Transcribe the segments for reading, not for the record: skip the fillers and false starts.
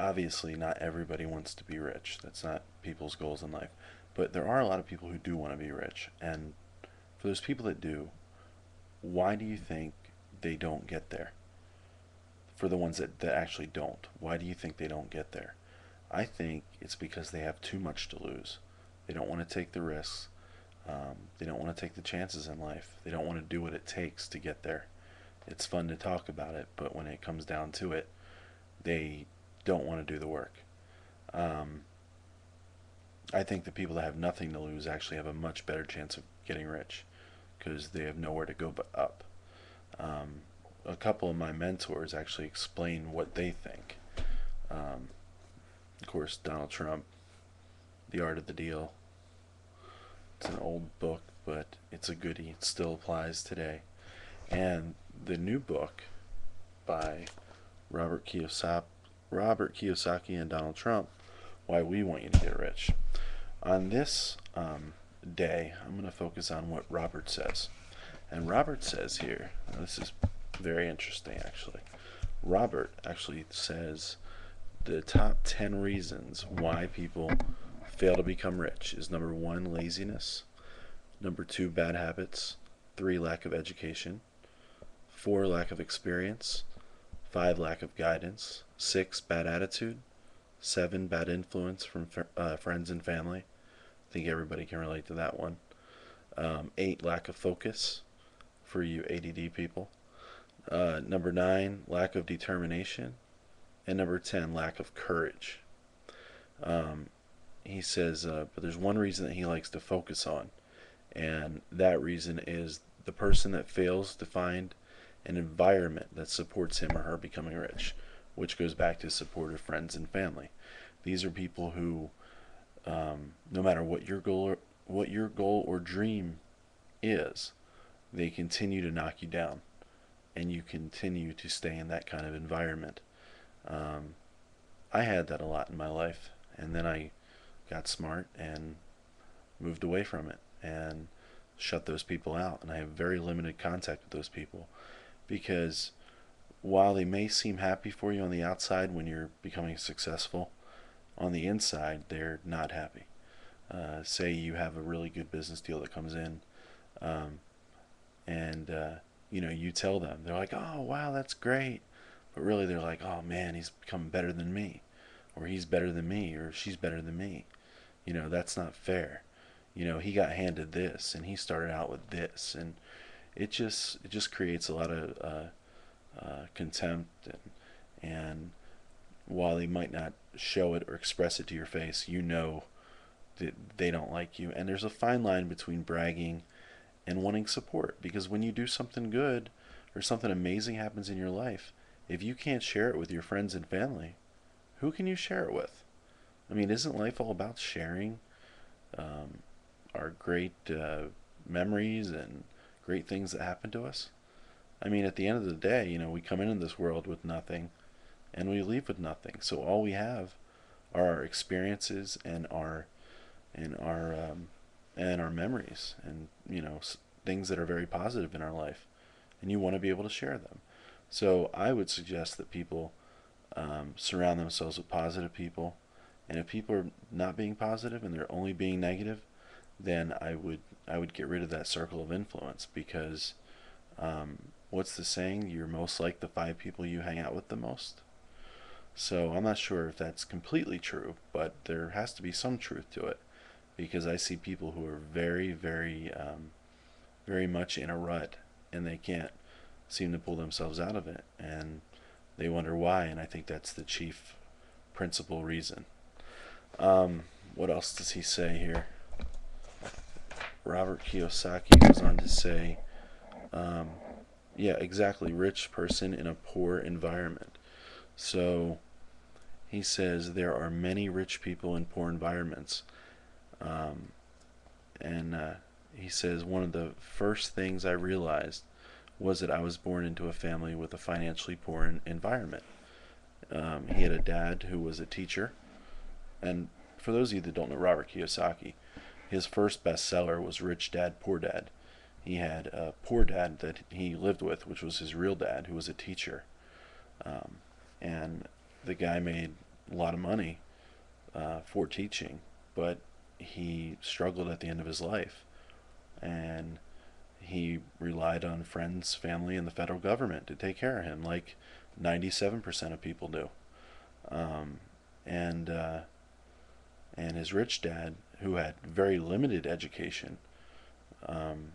obviously not everybody wants to be rich. That's not people's goals in life. But there are a lot of people who do want to be rich. And for those people that do, why do you think they don't get there? For the ones that actually don't, why do you think they don't get there? I think it's because they have too much to lose. They don't want to take the risks. They don't want to take the chances in life. They don't want to do what it takes to get there. It's fun to talk about it, but when it comes down to it, they don't want to do the work. Um, I think the people that have nothing to lose actually have a much better chance of getting rich because they have nowhere to go but up. Um, a couple of my mentors actually explain what they think. Um, of course, Donald Trump, The Art of the Deal. It's an old book, but it's a goodie. It still applies today. And the new book by Robert Kiyosaki, Robert Kiyosaki and Donald Trump, Why We Want You to Get Rich. On this day, I'm going to focus on what Robert says. And Robert says here, this is very interesting actually. Robert actually says the top 10 reasons why people fail to become rich is number one, laziness, number two, bad habits, three, lack of education, four, lack of experience, five, lack of guidance, six, bad attitude, seven, bad influence from friends and family. I think everybody can relate to that one. Eight, lack of focus for you ADD people. Number nine, lack of determination. And number 10, lack of courage. Um, he says, but there's one reason that he likes to focus on, and that reason is the person that fails to find an environment that supports him or her becoming rich, which goes back to supportive friends and family. These are people who, no matter what your goal or dream is, they continue to knock you down, and you continue to stay in that kind of environment. Um, I had that a lot in my life, and then I got smart and moved away from it and shut those people out. And I have very limited contact with those people because while they may seem happy for you on the outside when you're becoming successful, on the inside they're not happy. Say you have a really good business deal that comes in, um, and you tell them, they're like, "Oh wow, that's great," but really they're like, "Oh man, he's become better than me, or he's better than me, or she's better than me." That's not fair. He got handed this, and he started out with this, and it just creates a lot of contempt, and while they might not show it or express it to your face, that they don't like you. And there's a fine line between bragging and wanting support, because when you do something good or something amazing happens in your life, if you can't share it with your friends and family, who can you share it with? I mean, isn't life all about sharing um, our great memories and great things that happen to us? I mean, at the end of the day, we come into this world with nothing and we leave with nothing. So all we have are our experiences and our memories, and things that are very positive in our life, and you want to be able to share them. So I would suggest that people surround themselves with positive people, and if people are not being positive and they're only being negative, then I would get rid of that circle of influence, because what's the saying? You're most like the five people you hang out with the most. So I'm not sure if that's completely true, but there has to be some truth to it, because I see people who are very, very, very much in a rut, and they can't seem to pull themselves out of it, and they wonder why. And I think that's the chief principal reason. What else does he say here? Robert Kiyosaki goes on to say, um, yeah, exactly, rich person in a poor environment. So he says there are many rich people in poor environments. Um, and he says one of the first things I realized was that I was born into a family with a financially poor environment. He had a dad who was a teacher, and for those of you that don't know Robert Kiyosaki, his first bestseller was Rich Dad Poor Dad. He had a poor dad that he lived with, which was his real dad, who was a teacher, um, and the guy made a lot of money for teaching, but he struggled at the end of his life, and he relied on friends, family, and the federal government to take care of him, like 97% of people do. Um, and and his rich dad, who had very limited education, um,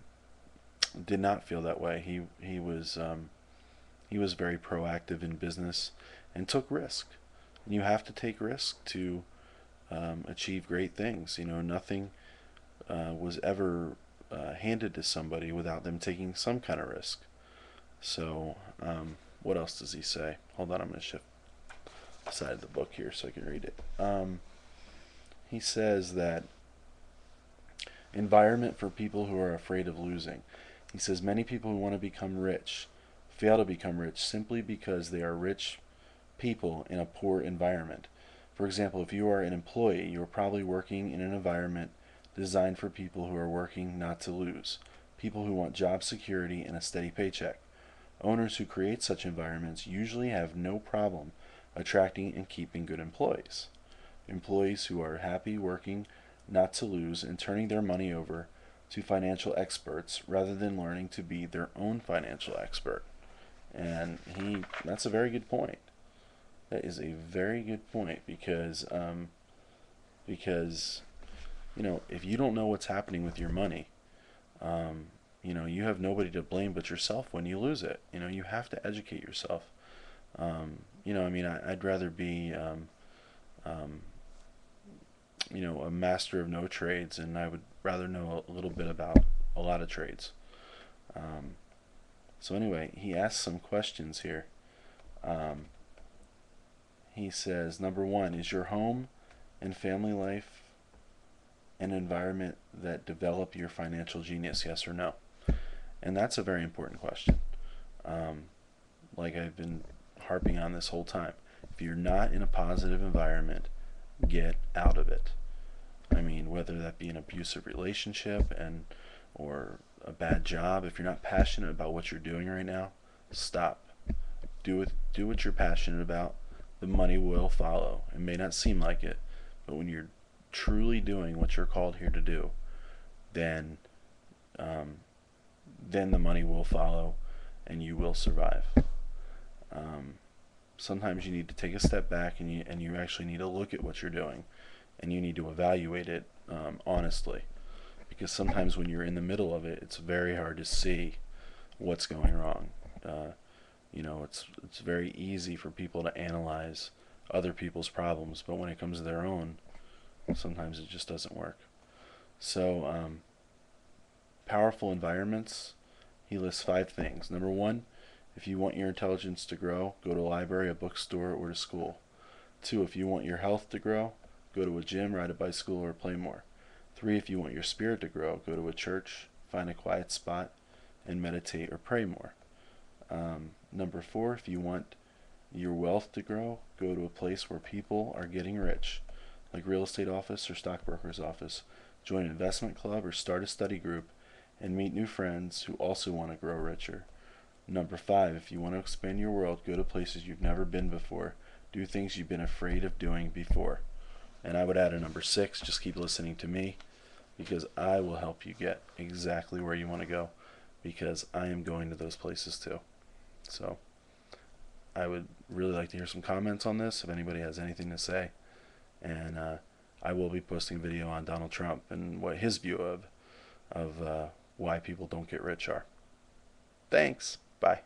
did not feel that way. He was very proactive in business and took risk. And you have to take risk to achieve great things. You know, nothing was ever handed to somebody without them taking some kind of risk. So, what else does he say? Hold on, I'm going to shift side of the book here so I can read it. He says that environment for people who are afraid of losing. He says many people who want to become rich fail to become rich simply because they are rich people in a poor environment. For example, if you are an employee, you are probably working in an environment designed for people who are working not to lose, people who want job security and a steady paycheck. Owners who create such environments usually have no problem attracting and keeping good employees. Employees who are happy working not to lose and turning their money over to financial experts rather than learning to be their own financial expert. And that's a very good point. That is a very good point because you know, if you don't know what's happening with your money, you know, you have nobody to blame but yourself when you lose it. You know, you have to educate yourself. You know, I mean, I'd rather be, um, you know, a master of no trades, and I would rather know a little bit about a lot of trades. Um, so anyway, he asks some questions here. Um, he says, number one, is your home and family life an environment that develop your financial genius, yes or no? And that's a very important question. Um, like I've been harping on this whole time. If you're not in a positive environment, get out of it. I mean, whether that be an abusive relationship and or a bad job, if you're not passionate about what you're doing right now, stop. Do what you're passionate about. The money will follow. It may not seem like it, but when you're truly doing what you're called here to do, then um, then the money will follow, and you will survive. Um, Sometimes you need to take a step back, and you actually need to look at what you're doing, and you need to evaluate it honestly, because sometimes when you're in the middle of it, it's very hard to see what's going wrong. Uh, you know, it's very easy for people to analyze other people's problems, but when it comes to their own, sometimes it just doesn't work. So, powerful environments. He lists 5 things. Number one, if you want your intelligence to grow, go to a library, a bookstore, or to school. 2, if you want your health to grow, go to a gym, ride a bicycle, or play more. 3, if you want your spirit to grow, go to a church, find a quiet spot, and meditate or pray more. Number 4, if you want your wealth to grow, go to a place where people are getting rich, like real estate office or stockbroker's office. Join an investment club or start a study group and meet new friends who also want to grow richer. Number 5, if you want to expand your world, go to places you've never been before. Do things you've been afraid of doing before. And I would add a number 6, just keep listening to me, because I will help you get exactly where you want to go, because I am going to those places too. So I would really like to hear some comments on this if anybody has anything to say. And I will be posting a video on Donald Trump and what his view of why people don't get rich are. Thanks. Bye.